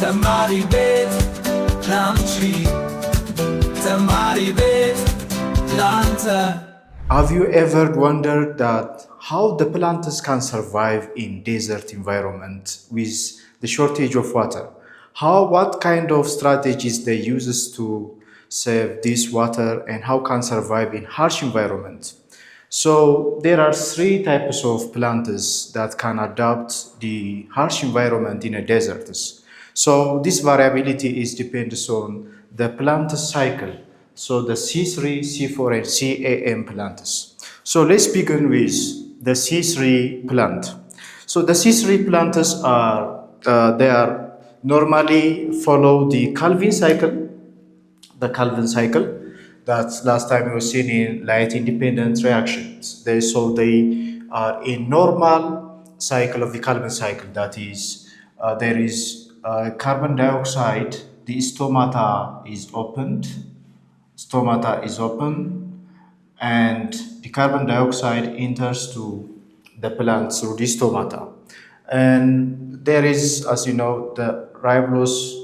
Temaribet, plant tree. Temaribet, planta. Have you ever wondered that how the plants can survive in desert environment with the shortage of water? What kind of strategies they use to save this water and how can survive in harsh environment? So there are three types of plants that can adapt the harsh environment in a desert. So this variability is depends on the plant cycle. So the C3, C4, and CAM plants. So let's begin with the C3 plant. So the C3 plants are they are normally follow the Calvin cycle, that last time we was seen in light independent reactions. They are in normal cycle of the Calvin cycle. That is, there is carbon dioxide. The stomata is open, and the carbon dioxide enters to the plant through the stomata. And there is, as you know, the ribulose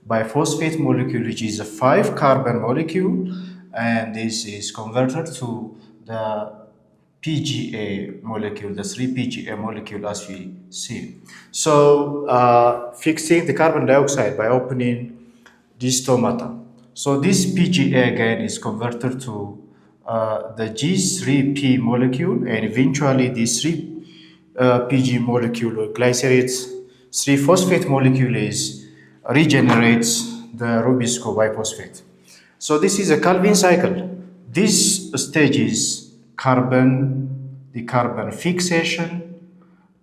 biphosphate molecule, which is a 5 carbon molecule, and this is converted to the PGA molecule, the 3 PGA molecule, as we see. So, fixing the carbon dioxide by opening this stomata. So, this PGA again is converted to the G3P molecule, and eventually this 3 PG molecule or glycerate 3 phosphate molecule is regenerates the Rubisco biphosphate. So this is a Calvin cycle. This stage is the carbon fixation,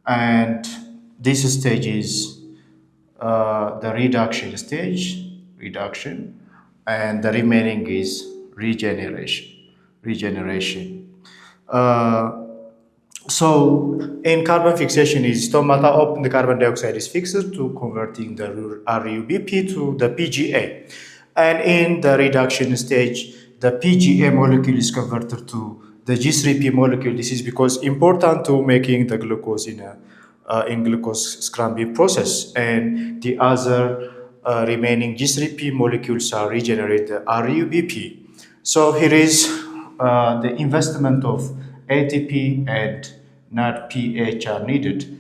and this stage is the reduction, and the remaining is regeneration. So in carbon fixation is stomata open, the carbon dioxide is fixed to converting the RUBP to the PGA. And in the reduction stage, the PGA molecule is converted to the G3P molecule. This is because important to making the glucose in glucose scrambling process. And the other remaining G3P molecules are regenerated RUBP. So here is the investment of ATP and NADPH are needed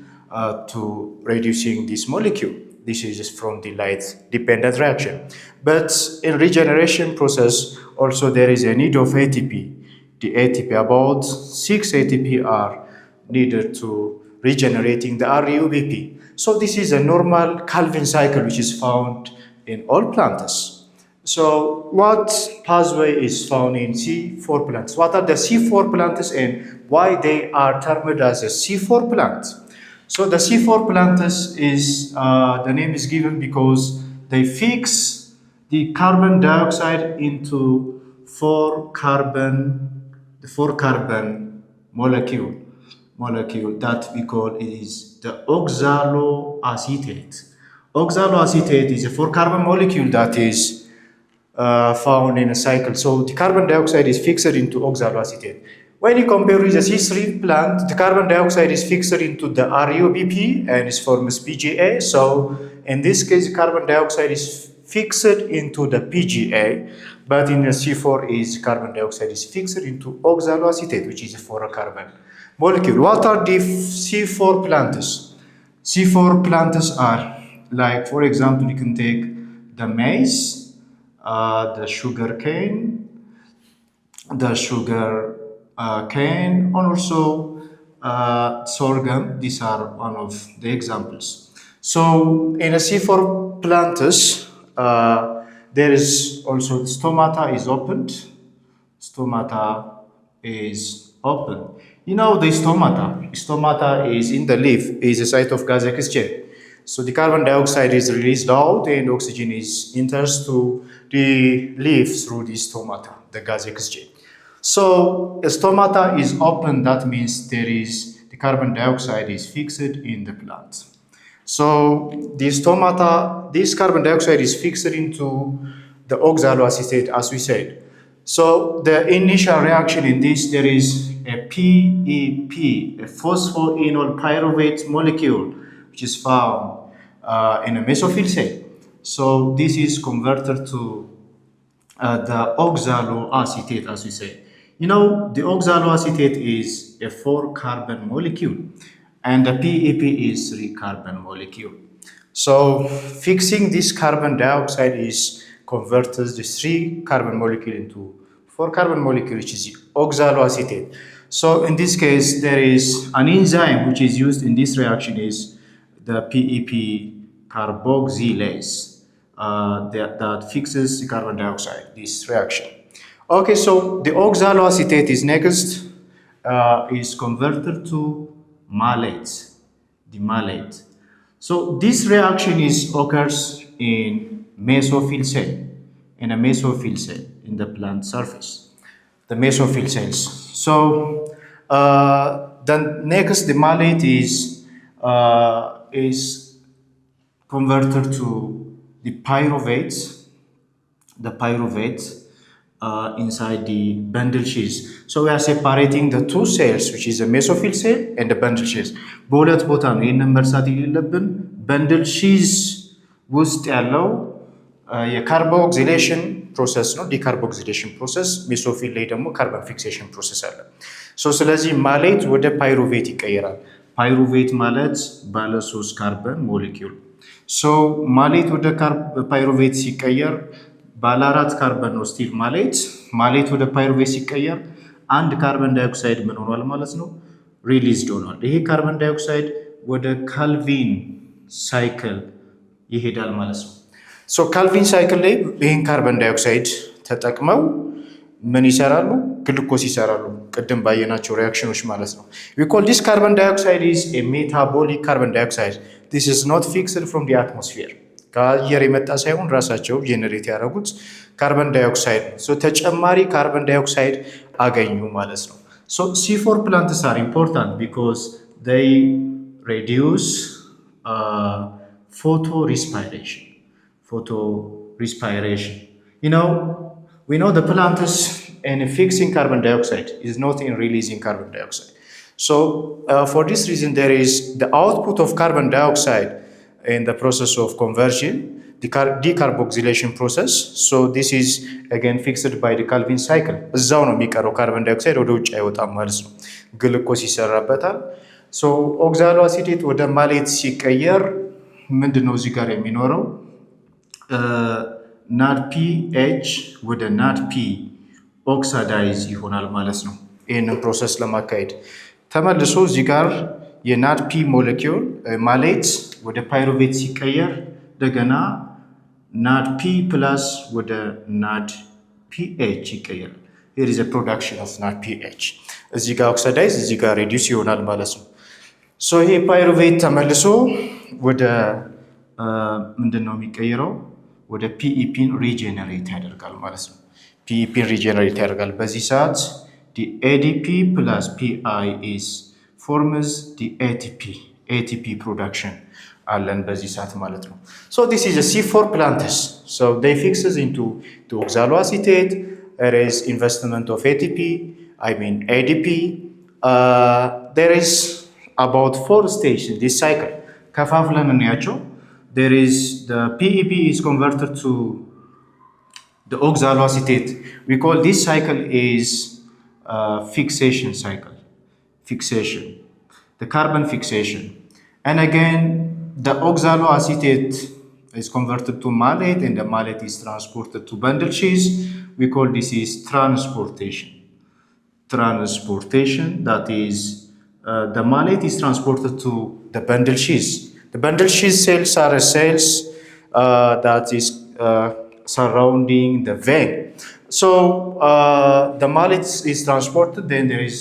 to reducing this molecule. This is from the light-dependent reaction. But in regeneration process, also there is a need of ATP. The ATP, about 6 ATP are needed to regenerating the RUBP. So this is a normal Calvin cycle which is found in all plants. So what pathway is found in C4 plants? What are the C4 plants and why they are termed as a C4 plant? So the C4 plants is, the name is given because they fix the carbon dioxide into the 4 carbon molecule that we call is the oxaloacetate. Oxaloacetate is a 4 carbon molecule that is found in a cycle. So the carbon dioxide is fixed into oxaloacetate. When you compare with the C3 plant, the carbon dioxide is fixed into the RUBP and is forms PGA. So in this case, the carbon dioxide is fixed into the PGA, but in the C4 is carbon dioxide is fixed into oxaloacetate, which is a 4 carbon molecule. What are the C4 plants? C4 plants are like, for example, you can take the maize, the sugarcane, and also sorghum. These are one of the examples. So in a C4 plants, there is also stomata is opened. Stomata is open. You know the stomata is in the leaf, is a site of gas exchange. So the carbon dioxide is released out and oxygen enters to the leaf through the stomata, the gas exchange. So a stomata is open, that means the carbon dioxide is fixed in the plant. So the stomata, this carbon dioxide is fixed into the oxaloacetate, as we said. So the initial reaction in this, there is a PEP, a phosphoenol pyruvate molecule, which is found in a mesophyll cell. So this is converted to the oxaloacetate, as we say. You know, the oxaloacetate is a 4-carbon molecule, and the PEP is 3-carbon molecule. So fixing this carbon dioxide is converts the 3-carbon molecule into 4-carbon molecule, which is oxaloacetate. So in this case, there is an enzyme which is used in this reaction is the PEP carboxylase that fixes the carbon dioxide, this reaction. Okay, so the oxaloacetate is next, is converted to malate, the malate. So this reaction occurs in mesophyll cell, in a mesophyll cell in the plant surface, the mesophyll cells. So then next, the malate is converted to the pyruvate inside the bundle sheaths. So we are separating the two cells, which is a mesophyll cell and the bundle sheaths. በሁለት ቦታ ነው ይህንን መርሳት የሌለብን። በንድል ሺዝ ውስጥ ያለው የካርቦክሲሌሽን ፕሮሰስ ነው፣ ዲካርቦክሲሌሽን ፕሮሰስ። ሜሶፊል ላይ ደግሞ ካርበን ፊክሴሽን ፕሮሰስ አለ። ስለዚህ ማሌት ወደ ፓይሩቬት ይቀየራል። ፓይሩቬት ማለት ባለ 3 ካርበን ሞሌኪውል። ማሌት ወደ ፓይሩቬት ሲቀየር ባለ 4 ካርበን ነው ስቲል ማሌት ወደ ፓይሩቬት ሲቀየር 1 ካርበን ዳይኦክሳይድ ምን ሆኗል ማለት ነው? ሪሊዝድ ሆኗል። ይሄ ካርበን ዳይኦክሳይድ ወደ ካልቪን ሳይክል ይሄዳል ማለት ነው። ካልቪን ሳይክል ላይ ይህን ካርበን ዳይኦክሳይድ ተጠቅመው ምን ይሰራሉ? ግሉኮስ ይሰራሉ። ቅድም ባየናቸው ሪያክሽኖች ማለት ነው። we call this carbon dioxide is a metabolic carbon dioxide. this is not fixed from the atmosphere. ከአየር የመጣ ሳይሆን ራሳቸው ጄኔሬት ያደረጉት ካርበን ዳይኦክሳይድ ነው። ተጨማሪ ካርበን ዳይኦክሳይድ አገኙ ማለት ነው። C4 plants are important because they reduce photorespiration. You know, we know the plants in fixing carbon dioxide is not in releasing carbon dioxide. For this reason, there is the output of carbon dioxide in the process of conversion, the decarboxylation process. This is again fixed by the Calvin cycle. እዛው ነው የሚቀረው ካርበን ዳይኦክሳይድ ወደ ውጭ አይወጣም ማለት ነው። ግሉኮስ ይሰራበታል። ኦክዛሎአሲቴት ወደ ማሌት ሲቀየር ምንድነው እዚህ ጋር የሚኖረው? ናድፒ ኤች ወደ ናድፒ ኦክሳዳይዝ ይሆናል ማለት ነው። ይህንን ፕሮሰስ ለማካሄድ ተመልሶ እዚህ ጋር የናድፒ ሞለኪውል ማሌት ወደ ፓይሩቬት ሲቀየር እንደገና ናድፒ ፕላስ ወደ ናድፒኤች ይቀየራል። here is a production of ናድፒኤች። እዚህ ጋር ኦክሳዳይዝ እዚህ ጋር ሬዲዩስ ይሆናል ማለት ነው። ይሄ ፓይሩቬት ተመልሶ ወደ ምንድነው የሚቀየረው? ወደ ፒኢፒን ሪጀነሬት ያደርጋል ማለት ነው። ፒኢፒን ሪጀነሬት ያደርጋል። በዚህ ሰዓት the ADP plus PI is forms the ATP production አለን በዚህ ሰዓት ማለት ነው። this is a C4 plants. They fixes into the oxaloacetate. There is investment of ADP. There is about 4 stages this cycle. ከፋፍለን እንያቸው። There is the PEP is converted to the oxaloacetate. We call this cycle is fixation cycle. The carbon fixation. And again, the oxaloacetate is converted to malate, and the malate is transported to bundle sheath. We call this is transportation. That is, the malate is transported to the bundle sheath. The bundle sheath cells are cells that is surrounding the vein. The malate is transported, then there is,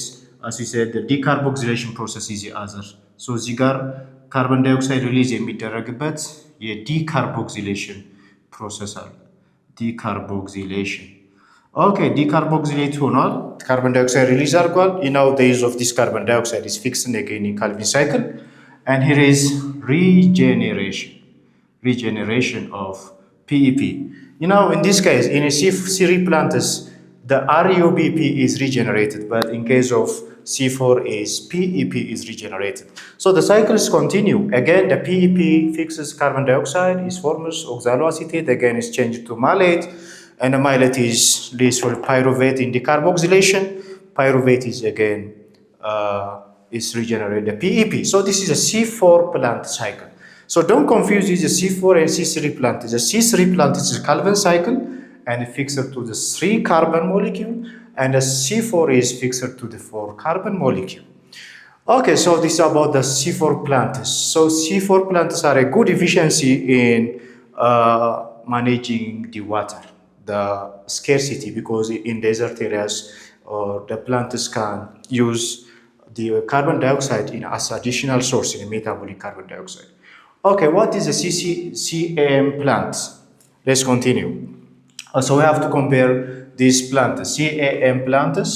as we said, the decarboxylation process is the other. እዚህ ጋር ካርበን ዳይኦክሳይድ ሪሊዝ የሚደረግበት የዲካርቦክሲሌሽን ፕሮሰስ አለ። ዲካርቦክሲሌት ሆኗል። ካርበን ዳይኦክሳይድ ሪሊዝ አድርጓል። the use of this carbon dioxide is fixed again in Calvin cycle. And here is regeneration of PEP. In this case, in a C3 plants, the RUBP is regenerated, but in case of C4 is PEP is regenerated. So the cycles continue. Again, the PEP fixes carbon dioxide, is forms oxaloacetate, again is changed to malate, and the malate is leads for pyruvate in decarboxylation. Pyruvate is again is regenerated the PEP. So this is a C4 plant cycle. So don't confuse this C4 and C3 plant. The C3 plant is a Calvin cycle and fixed to the 3 carbon molecule, and the C4 is fixed to the 4 carbon molecule. Okay, so this is about the C4 plants. So C4 plants are a good efficiency in managing the water, the scarcity, because in desert areas the plants can use the carbon dioxide as additional source in metabolic carbon dioxide. Okay, what is a CAM plant? Let's continue. So we have to compare these plants. CAM plants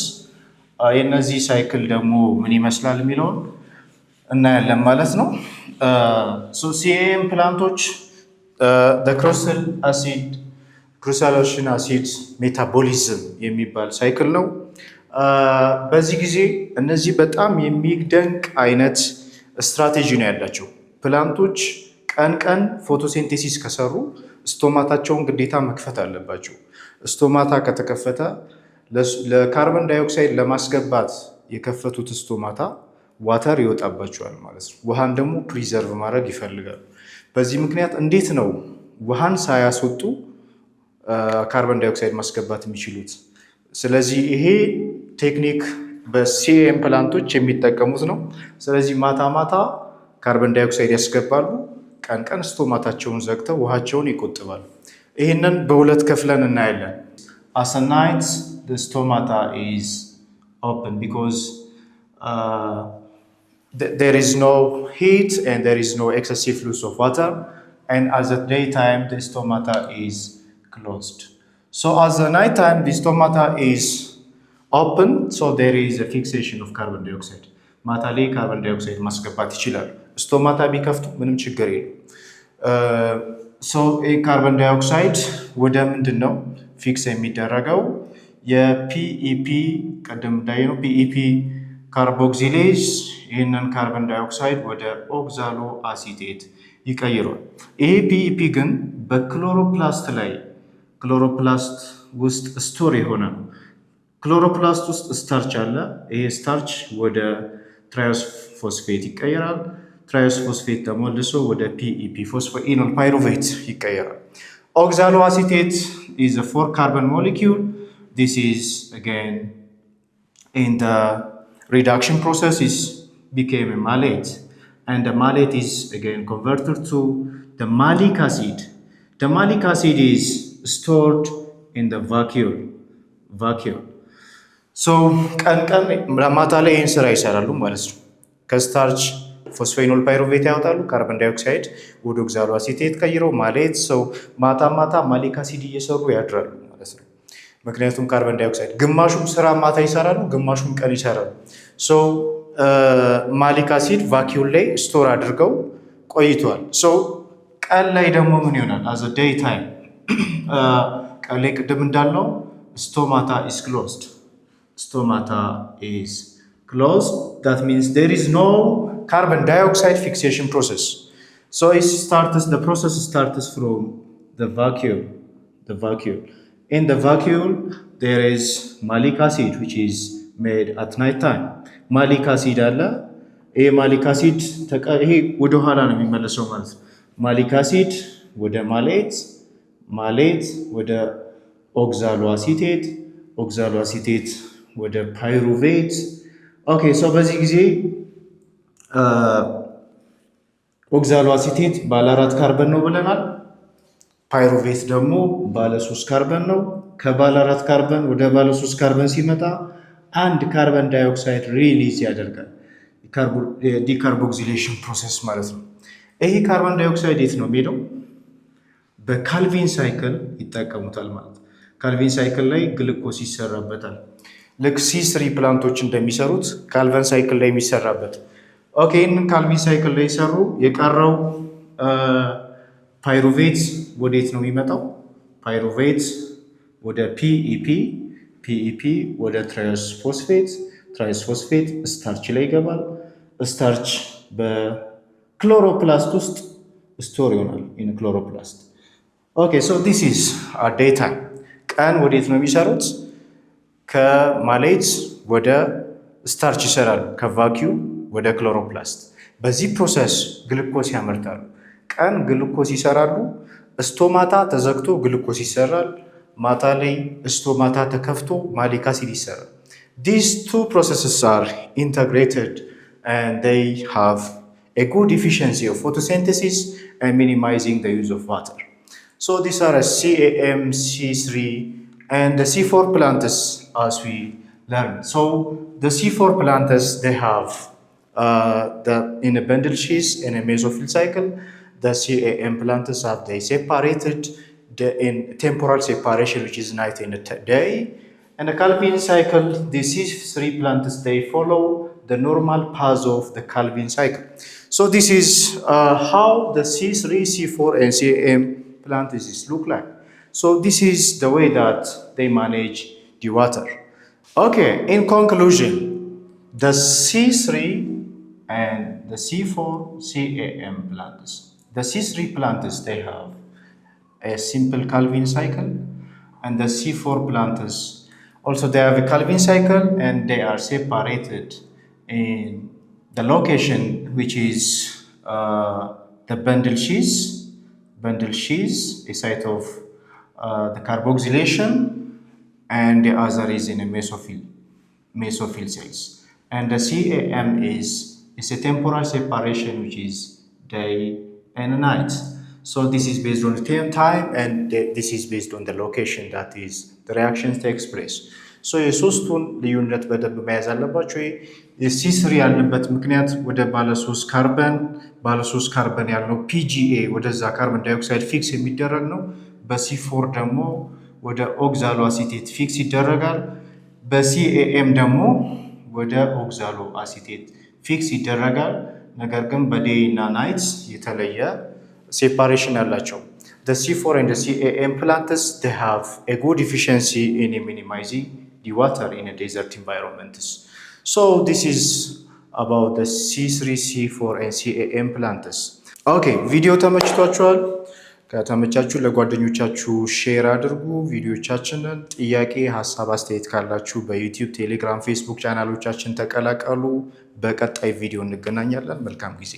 የነዚህ ሳይክል ደግሞ ምን ይመስላል የሚለውን እናያለን ማለት ነው። ሶ CAM ፕላንቶች ክሩሳል አሲድ ክሩሳሎሽን አሲድ ሜታቦሊዝም የሚባል ሳይክል ነው። በዚህ ጊዜ እነዚህ በጣም የሚደንቅ አይነት ስትራቴጂ ነው ያላቸው። ፕላንቶች ቀን ቀን ፎቶሲንቴሲስ ከሰሩ ስቶማታቸውን ግዴታ መክፈት አለባቸው። ስቶማታ ከተከፈተ ለካርበን ዳይኦክሳይድ ለማስገባት የከፈቱት ስቶማታ ዋተር ይወጣባቸዋል ማለት ነው። ውሃን ደግሞ ፕሪዘርቭ ማድረግ ይፈልጋሉ። በዚህ ምክንያት እንዴት ነው ውሃን ሳያስወጡ ካርበን ዳይኦክሳይድ ማስገባት የሚችሉት? ስለዚህ ይሄ ቴክኒክ በሲኤም ፕላንቶች የሚጠቀሙት ነው። ስለዚህ ማታ ማታ ካርበን ዳይኦክሳይድ ያስገባሉ፣ ቀን ቀን ስቶማታቸውን ዘግተው ውሃቸውን ይቆጥባሉ። ይህንን በሁለት ከፍለን እናያለን። As a night, the stomata is open because there is no heat and there is no excessive loss of water. And as a daytime, the stomata is closed. So as a nighttime, the stomata is open, so there is a fixation of carbon dioxide. ማታ ላይ ካርበን ዳይኦክሳይድ ማስገባት ይችላል። ስቶማታ ቢከፍቱ ምንም ችግር የለም። ሶ ካርበን ዳይኦክሳይድ ወደ ምንድን ነው ፊክስ የሚደረገው? የፒኢፒ ቀደም እንዳየነው ፒኢፒ ካርቦክሲሌዝ ይህንን ካርበን ዳይኦክሳይድ ወደ ኦክዛሎ አሲቴት ይቀይሯል። ይሄ ፒኢፒ ግን በክሎሮፕላስት ላይ ክሎሮፕላስት ውስጥ ስቶር የሆነ ነው። ክሎሮፕላስት ውስጥ ስታርች አለ። ይሄ ስታርች ወደ ትራዮስ ፎስፌት ይቀየራል። ትራዮስ ፎስፌት ተመልሶ ወደ ፒኢፒ ፎስፎኢኖል ፓይሩቬት ይቀየራል። ኦክዛሎ አሲቴት is a 4 carbon molecule. This is again in the reduction process is became a malate, and the malate is again converted to the malic acid. The malic acid is stored in the vacuole. So ቀን ማታ ላይ ይህን ስራ ይሰራሉ ማለት ነው። ከስታርች ፎስፌኖል ፓይሩቬት ያወጣሉ፣ ካርበን ዳይኦክሳይድ ወደ ኦክዛሎ አሲቴት ቀይረው ማሌት ሰው ማታ ማታ ማሊክ አሲድ እየሰሩ ያድራሉ ማለት ነው። ምክንያቱም ካርበን ዳይኦክሳይድ ግማሹም ስራ ማታ ይሰራሉ፣ ግማሹም ቀን ይሰራሉ። ሶ ማሊክ አሲድ ቫኪዩል ላይ ስቶር አድርገው ቆይቷል። ሶ ቀን ላይ ደግሞ ምን ይሆናል? አዘ ዴይ ታይም ቀን ላይ ቅድም እንዳልነው ስቶማታ ኢዝ ክሎዝድ። Stomata is closed. That means there is no carbon dioxide fixation process. So the process starts from the vacuole. In the vacuole, there is malic acid, which is made at night time. Malic acid alla. Malic acid ወደ ኋላ ነው የሚመለሰው ማለት ነው። Malic acid ወደ malate ወደ oxalo acetate ወደ ፓይሩቬት። ኦኬ ሶ በዚህ ጊዜ ኦክዛሎ አሲቴት ባለ 4 ካርበን ነው ብለናል። ፓይሩቬት ደግሞ ባለ 3 ካርበን ነው። ከባለ 4 ካርበን ወደ ባለ 3 ካርበን ሲመጣ አንድ ካርበን ዳይኦክሳይድ ሪሊዝ ያደርጋል። ዲካርቦክሲሌሽን ፕሮሰስ ማለት ነው። ይሄ ካርበን ዳይኦክሳይድ የት ነው የሚሄደው? በካልቪን ሳይክል ይጠቀሙታል ማለት ነው። ካልቪን ሳይክል ላይ ግሉኮስ ይሰራበታል። ልክ C3 ፕላንቶች እንደሚሰሩት ካልቪን ሳይክል ላይ የሚሰራበት። ኦኬ ይህንን ካልቪን ሳይክል ላይ ሰሩ። የቀረው ፓይሩቬት ወዴት ነው የሚመጣው? ፓይሩቬት ወደ ፒኢፒ ወደ ትራዮስ ፎስፌት ትራይስፎስፌት ስታርች ላይ ይገባል። ስታርች በክሎሮፕላስት ውስጥ ስቶር ይሆናል ኢን ክሎሮፕላስት። ኦኬ ሶ ዲስ ኢዝ ዴይ ታይም። ቀን ወዴት ነው የሚሰሩት? ከማሌት ወደ ስታርች ይሰራሉ፣ ከቫኪዩም ወደ ክሎሮፕላስት። በዚህ ፕሮሰስ ግሉኮስ ያመርታሉ። ቀን ግሉኮስ ይሰራሉ፣ ስቶማታ ተዘግቶ ግሉኮስ ይሰራል። ማታ ላይ ስቶማታ ተከፍቶ ማሊክ አሲድ ይሰራል። These two processes are integrated and they have a good efficiency of photosynthesis and minimizing the use of water. So these are a CAM, C3, and the C4 plants as we learned. So the C4 plants, they have in a bundle sheath in a mesophyll cycle. The CAM plants have they separated in temporal separation, which is night and day. And the Calvin cycle, the C3 plants, they follow the normal path of the Calvin cycle. So this is how the C3, C4, and CAM plants look like. So this is the way that they manage the water. Okay, in conclusion, the C3 and the C4, CAM plants. The C3 plants, they have a simple Calvin cycle, and the C4 plants also they have a Calvin cycle, and they are separated in the location which is the bundle sheath, a site of the carboxylation, and the other is in a mesophyll cells. And the CAM is a temporal separation, which is day and night. So this is based on the time, and this is based on the location that is the reactions takes place. So የሶስቱን ልዩነት በደንብ መያዝ አለባችሁ። የሲ3 ያለበት ምክንያት ወደ ባለ 3 ካርበን ያለው PGA ወደዛ ካርበን ዳይኦክሳይድ ፊክስ የሚደረግ ነው። በሲ4 ደግሞ ወደ ኦክዛሎ አሲቴት ፊክስ ይደረጋል። በሲኤኤም ደግሞ ወደ ኦክዛሎ አሲቴት ፊክስ ይደረጋል። ነገር ግን በዴይ እና ናይት የተለየ separation አላቸው። The C4 and the CAM plants, they have a good efficiency in minimizing the water in a desert environments. So this is about the C3, C4, and CAM plants. Okay, ቪዲዮ ተመችቷችኋል? ከተመቻችሁ ለጓደኞቻችሁ ሼር አድርጉ ቪዲዮቻችንን። ጥያቄ፣ ሐሳብ፣ አስተያየት ካላችሁ በዩቲዩብ፣ ቴሌግራም፣ ፌስቡክ ቻናሎቻችን ተቀላቀሉ። በቀጣይ ቪዲዮ እንገናኛለን። መልካም ጊዜ